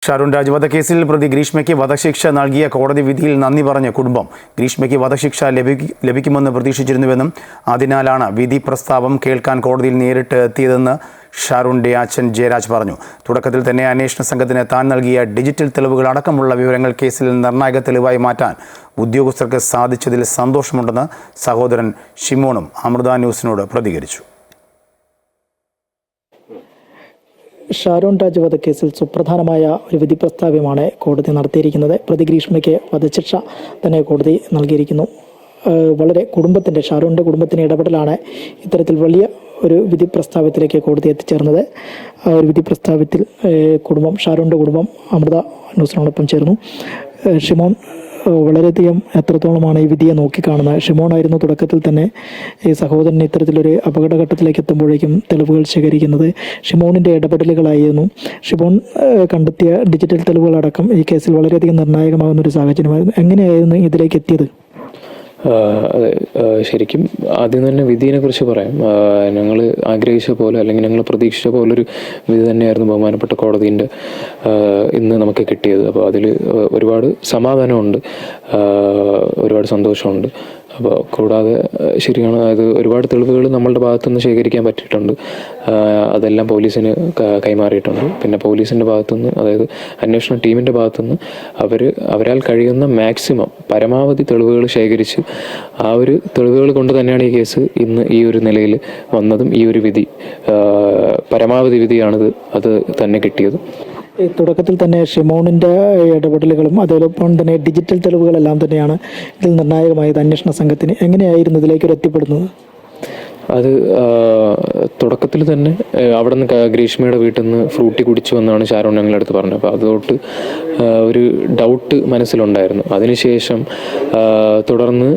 ഷാരൂൺ രാജ് വധക്കേസിൽ പ്രതി ഗ്രീഷ്മയ്ക്ക് വധശിക്ഷ നൽകിയ കോടതി വിധിയിൽ നന്ദി പറഞ്ഞ കുടുംബം ഗ്രീഷ്മയ്ക്ക് വധശിക്ഷ ലഭിക്കുമെന്ന് പ്രതീക്ഷിച്ചിരുന്നുവെന്നും അതിനാലാണ് വിധി പ്രസ്താവം കേൾക്കാൻ കോടതിയിൽ നേരിട്ട് എത്തിയതെന്ന് ഷാരൂണിന്റെ അച്ഛൻ ജയരാജ് പറഞ്ഞു. തുടക്കത്തിൽ തന്നെ അന്വേഷണ സംഘത്തിന് താൻ നൽകിയ ഡിജിറ്റൽ തെളിവുകൾ അടക്കമുള്ള വിവരങ്ങൾ കേസിൽ നിർണായക തെളിവായി മാറ്റാൻ ഉദ്യോഗസ്ഥർക്ക് സാധിച്ചതിൽ സന്തോഷമുണ്ടെന്ന് സഹോദരൻ ഷിമോണും അമൃത ന്യൂസിനോട് പ്രതികരിച്ചു. ഷാരൂൺ രാജ് വധക്കേസിൽ സുപ്രധാനമായ ഒരു വിധി പ്രസ്താവമാണ് കോടതി നടത്തിയിരിക്കുന്നത്. പ്രതി ഗ്രീഷ്മയ്ക്ക് വധശിക്ഷ തന്നെ കോടതി നൽകിയിരിക്കുന്നു. വളരെ ഷാരൂണിൻ്റെ കുടുംബത്തിൻ്റെ ഇടപെടലാണ് ഇത്തരത്തിൽ വലിയ ഒരു വിധി പ്രസ്താവത്തിലേക്ക് കോടതി എത്തിച്ചേർന്നത്. ആ ഒരു വിധി പ്രസ്താവത്തിൽ ഷാരൂണിൻ്റെ കുടുംബം അമൃത ന്യൂസിനോടൊപ്പം ചേർന്നു. ഷിമോൺ വളരെയധികം എത്രത്തോളമാണ് ഈ വിധിയെ നോക്കിക്കാണുന്നത്. ഷിമോണായിരുന്നു തുടക്കത്തിൽ തന്നെ ഈ സഹോദരൻ ഇത്തരത്തിലൊരു അപകടഘട്ടത്തിലേക്ക് എത്തുമ്പോഴേക്കും തെളിവുകൾ ശേഖരിക്കുന്നത്. ഷിമോണിൻ്റെ ഇടപെടലുകളായിരുന്നു. ഷിമോൺ കണ്ടെത്തിയ ഡിജിറ്റൽ തെളിവുകളടക്കം ഈ കേസിൽ വളരെയധികം നിർണായകമാകുന്ന ഒരു സാഹചര്യമായിരുന്നു. എങ്ങനെയായിരുന്നു ഇതിലേക്ക് എത്തിയത്? ശരിക്കും ആദ്യം തന്നെ വിധിയെ കുറിച്ച് പറയാം. ഞങ്ങൾ ആഗ്രഹിച്ച പോലെ അല്ലെങ്കിൽ ഞങ്ങൾ പ്രതീക്ഷിച്ച പോലൊരു വിധി തന്നെയായിരുന്നു ബഹുമാനപ്പെട്ട കോടതിൻ്റെ ഇന്ന് നമുക്ക് കിട്ടിയത്. അപ്പോൾ അതിൽ ഒരുപാട് സമാധാനമുണ്ട്, ഒരുപാട് സന്തോഷമുണ്ട്. അപ്പോൾ കൂടാതെ ശരിയാണ്, അതായത് ഒരുപാട് തെളിവുകൾ നമ്മളുടെ ഭാഗത്തുനിന്ന് ശേഖരിക്കാൻ പറ്റിയിട്ടുണ്ട്. അതെല്ലാം പോലീസിന് കൈമാറിയിട്ടുണ്ട്. പിന്നെ പോലീസിൻ്റെ ഭാഗത്തുനിന്ന്, അതായത് അന്വേഷണ ടീമിൻ്റെ ഭാഗത്തുനിന്ന് അവരാൽ കഴിയുന്ന മാക്സിമം പരമാവധി തെളിവുകൾ ശേഖരിച്ച് ആ ഒരു തെളിവുകൾ കൊണ്ട് തന്നെയാണ് ഈ കേസ് ഇന്ന് ഈ ഒരു നിലയിൽ വന്നതും ഈ ഒരു വിധി പരമാവധി വിധിയാണിത് അത് തന്നെ കിട്ടിയത്. തുടക്കത്തിൽ തന്നെ ഷിമോണിൻ്റെ ഇടപെടലുകളും അതോടൊപ്പം തന്നെ ഡിജിറ്റൽ തെളിവുകളെല്ലാം തന്നെയാണ് ഇതിൽ നിർണായകമായത്. അന്വേഷണ സംഘത്തിന് എങ്ങനെയായിരുന്നു ഇതിലേക്ക് എത്തിപ്പെടുന്നത്? അത് തുടക്കത്തിൽ തന്നെ അവിടെ നിന്ന് ഗ്രീഷ്മയുടെ വീട്ടിൽ നിന്ന് ഫ്രൂട്ടി കുടിച്ചു എന്നാണ് ഷാരൂൺ ഞങ്ങളുടെ അടുത്ത് പറഞ്ഞത്. അപ്പോൾ അതുതൊട്ട് ഒരു ഡൗട്ട് മനസ്സിലുണ്ടായിരുന്നു. അതിനുശേഷം തുടർന്ന്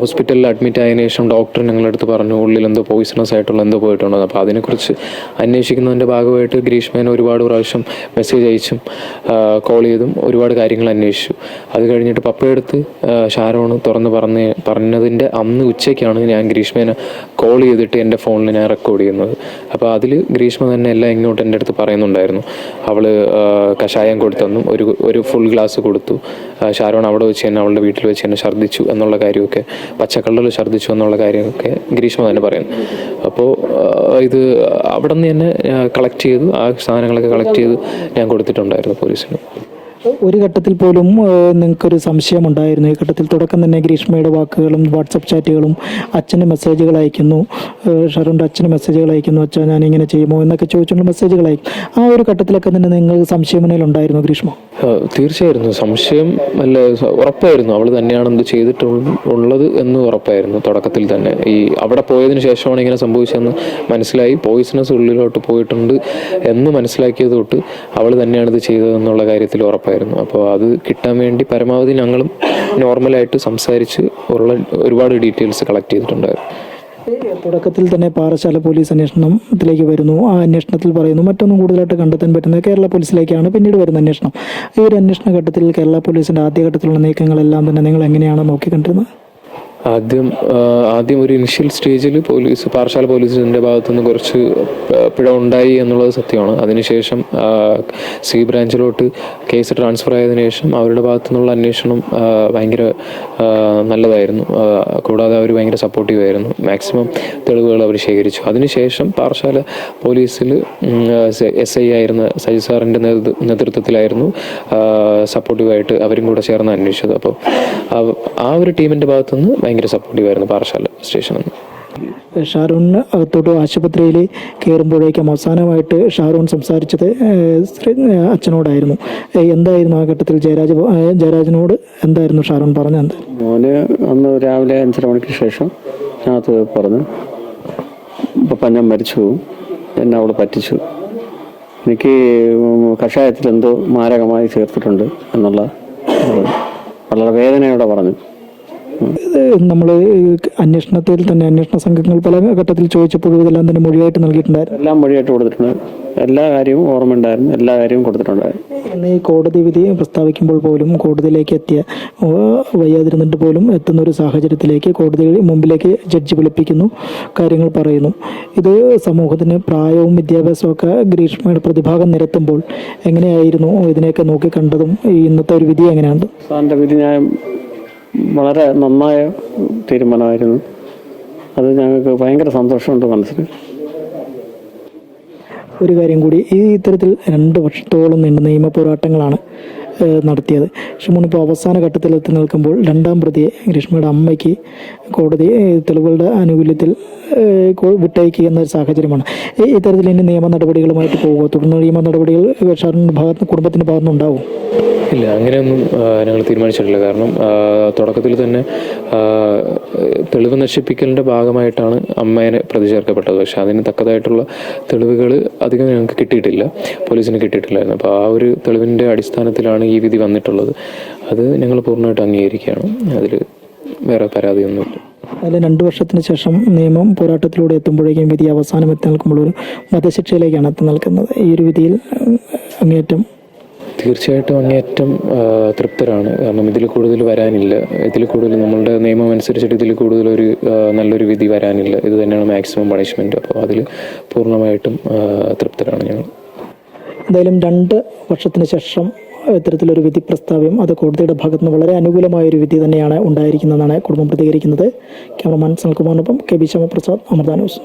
ഹോസ്പിറ്റലിൽ അഡ്മിറ്റ് ആയതിനു ശേഷം ഡോക്ടർ ഞങ്ങളുടെ അടുത്ത് പറഞ്ഞു ഉള്ളിൽ എന്തോ പോയിസണസ് ആയിട്ടുള്ള എന്തോ പോയിട്ടുണ്ടോ. അപ്പോൾ അതിനെക്കുറിച്ച് അന്വേഷിക്കുന്നതിൻ്റെ ഭാഗമായിട്ട് ഗ്രീഷ്മേനെ ഒരുപാട് പ്രാവശ്യം മെസ്സേജ് അയച്ചും കോൾ ചെയ്തും ഒരുപാട് കാര്യങ്ങൾ അന്വേഷിച്ചു. അത് കഴിഞ്ഞിട്ട് പപ്പയെടുത്ത് ഷാരോൺ തുറന്ന് പറഞ്ഞതിൻ്റെ അന്ന് ഉച്ചയ്ക്കാണ് ഞാൻ ഗ്രീഷ്മേനെ കോൾ ചെയ്തിട്ട് എൻ്റെ ഫോണിൽ ഞാൻ റെക്കോർഡ് ചെയ്യുന്നത്. അപ്പോൾ അതിൽ ഗ്രീഷ്മ തന്നെ എല്ലാം ഇങ്ങോട്ട് എൻ്റെ അടുത്ത് പറയുന്നുണ്ടായിരുന്നു. അവൾ കഷായം കൊടുത്തെന്നും ഒരു ഫുൾ ഗ്ലാസ് കൊടുത്തു. ഷാരോൺ അവിടെ വെച്ച് തന്നെ അവളുടെ വീട്ടിൽ വെച്ച് തന്നെ ഛർദ്ദിച്ചു എന്നുള്ള കാര്യമൊക്കെ, പച്ചക്കള്ളൽ ഛർദ്ദിച്ചു എന്നുള്ള കാര്യമൊക്കെ ഗ്രീഷ്മ തന്നെ പറയുന്നു. അപ്പോൾ ഇത് അവിടെ നിന്ന് തന്നെ കളക്ട് ചെയ്തു, ആ സാധനങ്ങളൊക്കെ കളക്ട് ചെയ്ത് ഞാൻ കൊടുത്തിട്ടുണ്ടായിരുന്നു പോലീസിന്. ഒരു ഘട്ടത്തിൽ പോലും നിങ്ങൾക്കൊരു സംശയമുണ്ടായിരുന്നു? ഈ ഘട്ടത്തിൽ തുടക്കം തന്നെ ഗ്രീഷ്മയുടെ വാക്കുകളും വാട്സപ്പ് ചാറ്റുകളും അച്ഛന് മെസ്സേജുകൾ അയക്കുന്നു, ഷാരൂണിൻ്റെ അച്ഛന് മെസ്സേജുകൾ അയക്കുന്നു, അച്ഛാ ഞാനിങ്ങനെ ചെയ്യുമോ എന്നൊക്കെ ചോദിച്ചുകൊണ്ട് മെസ്സേജുകൾ അയക്കും. ആ ഒരു ഘട്ടത്തിലൊക്കെ തന്നെ നിങ്ങൾ സംശയമുണ്ടായിരുന്നു ഗ്രീഷ്മ? തീർച്ചയായിരുന്നു, സംശയം അല്ല, ഉറപ്പായിരുന്നു അവൾ തന്നെയാണ് എന്ത് ചെയ്തിട്ടുള്ളത് എന്ന് ഉറപ്പായിരുന്നു. തുടക്കത്തിൽ തന്നെ ഈ അവിടെ പോയതിനു ശേഷമാണ് ഇങ്ങനെ സംഭവിച്ചതെന്ന് മനസ്സിലായി. പോയിസണസ് ഉള്ളിലോട്ട് പോയിട്ടുണ്ട് എന്ന് മനസ്സിലാക്കിയത് തൊട്ട് അവൾ തന്നെയാണ് ഇത് ചെയ്തതെന്നുള്ള കാര്യത്തിൽ ഉറപ്പായിരുന്നു. അപ്പോൾ അത് കിട്ടാൻ വേണ്ടി പരമാവധി ഞങ്ങളും നോർമലായിട്ട് സംസാരിച്ച് ഒരുപാട് ഡീറ്റെയിൽസ് കളക്ട് ചെയ്തിട്ടുണ്ടായിരുന്നു. തുടക്കത്തിൽ തന്നെ പാറശാല പോലീസ് അന്വേഷണത്തിലേക്ക് വരുന്നു. ആ അന്വേഷണത്തിൽ പറയുന്നു മറ്റൊന്നും കൂടുതലായിട്ട് കണ്ടെത്താൻ പറ്റുന്നത് കേരള പോലീസിലേക്കാണ് പിന്നീട് വരുന്ന അന്വേഷണം. ഈ ഒരു അന്വേഷണ ഘട്ടത്തിൽ കേരള പോലീസിൻ്റെ ആദ്യഘട്ടത്തിലുള്ള നീക്കങ്ങളെല്ലാം തന്നെ നിങ്ങൾ എങ്ങനെയാണ് നോക്കിക്കണ്ടിരുന്നത്? ആദ്യം ഒരു ഇനിഷ്യൽ സ്റ്റേജിൽ പാറശാല പോലീസിൻ്റെ ഭാഗത്തുനിന്ന് കുറച്ച് പിഴ ഉണ്ടായി എന്നുള്ളത് സത്യമാണ്. അതിനുശേഷം സി ബ്രാഞ്ചിലോട്ട് കേസ് ട്രാൻസ്ഫർ ആയതിനു ശേഷം അവരുടെ ഭാഗത്തു നിന്നുള്ള അന്വേഷണം ഭയങ്കര നല്ലതായിരുന്നു. കൂടാതെ അവർ ഭയങ്കര സപ്പോർട്ടീവായിരുന്നു. മാക്സിമം തെളിവുകൾ അവർ ശേഖരിച്ചു. അതിനുശേഷം പാറശാല പോലീസിൽ SI ആയിരുന്ന സജി സാറിൻ്റെ നേതൃത്വത്തിലായിരുന്നു സപ്പോർട്ടീവായിട്ട് അവരും കൂടെ ചേർന്ന് അന്വേഷിച്ചത്. അപ്പോൾ ആ ഒരു ടീമിൻ്റെ ഭാഗത്തുനിന്ന് ഭയങ്കര സപ്പോർട്ടീവായിരുന്നു പാറശാല സ്റ്റേഷനിൽ. ഷാരൂണിന് അകത്തോട്ട് ആശുപത്രിയിൽ കയറുമ്പോഴേക്കും അവസാനമായിട്ട് ഷാരൂൺ സംസാരിച്ചത് അച്ഛനോടായിരുന്നു. എന്തായിരുന്നു ആ ഘട്ടത്തിൽ ജയരാജിനോട് എന്തായിരുന്നു ഷാരൂൺ പറഞ്ഞത്? മോന് അന്ന് രാവിലെ 5:30 മണിക്ക് ശേഷം ഞാനത് പറഞ്ഞു, പപ്പ ഞാൻ മരിച്ചു പോകും, എന്നെ അവൾ പറ്റിച്ചു, എനിക്ക് കഷായത്തിൽ എന്തോ മാരകമായി ചേർത്തിട്ടുണ്ട് എന്നുള്ള വളരെ വേദനയോടെ പറഞ്ഞു. നമ്മൾ അന്വേഷണത്തിൽ തന്നെ അന്വേഷണ സംഘങ്ങൾ പല ഘട്ടത്തിൽ ചോദിച്ചപ്പോഴും ഇതെല്ലാം തന്നെ മൊഴിയായിട്ട് നൽകിയിട്ടുണ്ടായിരുന്നു. എല്ലാം മൊഴിയായിട്ട് കൊടുത്തിട്ടുണ്ട്. എല്ലാ കാര്യവും ഓർമ്മ ഉണ്ടായിരുന്നു, എല്ലാ കാര്യവും കൊടുത്തിട്ടുണ്ടായിരുന്നു. ഇന്ന് ഈ കോടതി വിധി പ്രസ്താവിക്കുമ്പോൾ പോലും കോടതിയിലേക്ക് വയ്യാതിരുന്നിട്ട് പോലും എത്തുന്ന ഒരു സാഹചര്യത്തിലേക്ക് കോടതി മുമ്പിലേക്ക് ജഡ്ജി വിളിപ്പിക്കുന്നു, കാര്യങ്ങൾ പറയുന്നു. ഇത് സമൂഹത്തിന് പ്രായവും വിദ്യാഭ്യാസവും ഒക്കെ ഗ്രീഷ്മയുടെ പ്രതിഭാഗം നിരത്തുമ്പോൾ എങ്ങനെയായിരുന്നു ഇതിനെയൊക്കെ നോക്കി കണ്ടതും ഇന്നത്തെ ഒരു വിധി എങ്ങനെയാണ്? സാറിൻ്റെ വിധി ഞാൻ വളരെ നന്നായ തീരുമാനമായിരുന്നു. അത് ഞങ്ങൾക്ക് ഭയങ്കര സന്തോഷമുണ്ട് മനസ്സിൽ. ഒരു കാര്യം കൂടി, ഈ ഇത്തരത്തിൽ 2 വർഷത്തോളം നീണ്ട നിയമ പോരാട്ടങ്ങളാണ് നടത്തിയത്. ഷിമോൻ ഇപ്പോൾ അവസാന ഘട്ടത്തിലെത്തി നിൽക്കുമ്പോൾ 2ാം പ്രതിയെ ഗ്രീഷ്മയുടെ അമ്മയ്ക്ക് കോടതി തെളിവുകളുടെ ആനുകൂല്യത്തിൽ വിട്ടയക്കുക എന്നൊരു സാഹചര്യമാണ്. ഇത്തരത്തിൽ ഇനി നിയമ നടപടികളുമായിട്ട് പോകുക, തുടർന്ന് നിയമ നടപടികൾ ഷാരോണിൻ്റെ ഭാഗത്ത് കുടുംബത്തിൻ്റെ ഭാഗത്തുനിന്ന് ഉണ്ടാവും? ഇല്ല, അങ്ങനെയൊന്നും ഞങ്ങൾ തീരുമാനിച്ചിട്ടില്ല. കാരണം തുടക്കത്തിൽ തന്നെ തെളിവ് നശിപ്പിക്കലിൻ്റെ ഭാഗമായിട്ടാണ് അമ്മേനെ പ്രതി ചേർക്കപ്പെട്ടത്. പക്ഷെ അതിന് തക്കതായിട്ടുള്ള തെളിവുകൾ അധികം ഞങ്ങൾക്ക് കിട്ടിയിട്ടില്ല, പോലീസിന് കിട്ടിയിട്ടില്ലായിരുന്നു. അപ്പോൾ ആ ഒരു തെളിവിൻ്റെ അടിസ്ഥാനത്തിലാണ് ഈ വിധി വന്നിട്ടുള്ളത്. അത് ഞങ്ങൾ പൂർണ്ണമായിട്ട് അംഗീകരിക്കുകയാണ്. അതിൽ വേറെ പരാതിയൊന്നുമില്ല. അതിൽ 2 വർഷത്തിന് ശേഷം നിയമം പോരാട്ടത്തിലൂടെ എത്തുമ്പോഴേക്കും വിധി അവസാനം എത്തി നിൽക്കുമ്പോൾ ഒരു വധശിക്ഷയിലേക്കാണ് എത്തി നിൽക്കുന്നത്. ഈ ഒരു വിധിയിൽ അങ്ങേയറ്റം തീർച്ചയായിട്ടും അങ്ങേയറ്റം തൃപ്തരാണ്. കാരണം ഇതിൽ കൂടുതൽ വരാനില്ല. ഇതിൽ കൂടുതൽ നമ്മളുടെ നിയമം അനുസരിച്ചിട്ട് ഇതിൽ കൂടുതലൊരു നല്ലൊരു വിധി വരാനില്ല. ഇത് തന്നെയാണ് മാക്സിമം പണിഷ്മെൻറ്റ്. അപ്പോൾ അതിൽ പൂർണ്ണമായിട്ടും തൃപ്തരാണ് ഞങ്ങൾ. എന്തായാലും 2 വർഷത്തിന് ശേഷം ഇത്തരത്തിലൊരു വിധി പ്രസ്താവ്യം അത് കോടതിയുടെ ഭാഗത്തുനിന്ന് വളരെ അനുകൂലമായൊരു വിധി തന്നെയാണ് ഉണ്ടായിരിക്കുന്നതെന്നാണ് കുടുംബം പ്രതികരിക്കുന്നത്. ക്യാമറമാൻ സൽകുമാറിനൊപ്പം K B Shyamaprasad, Amrita news.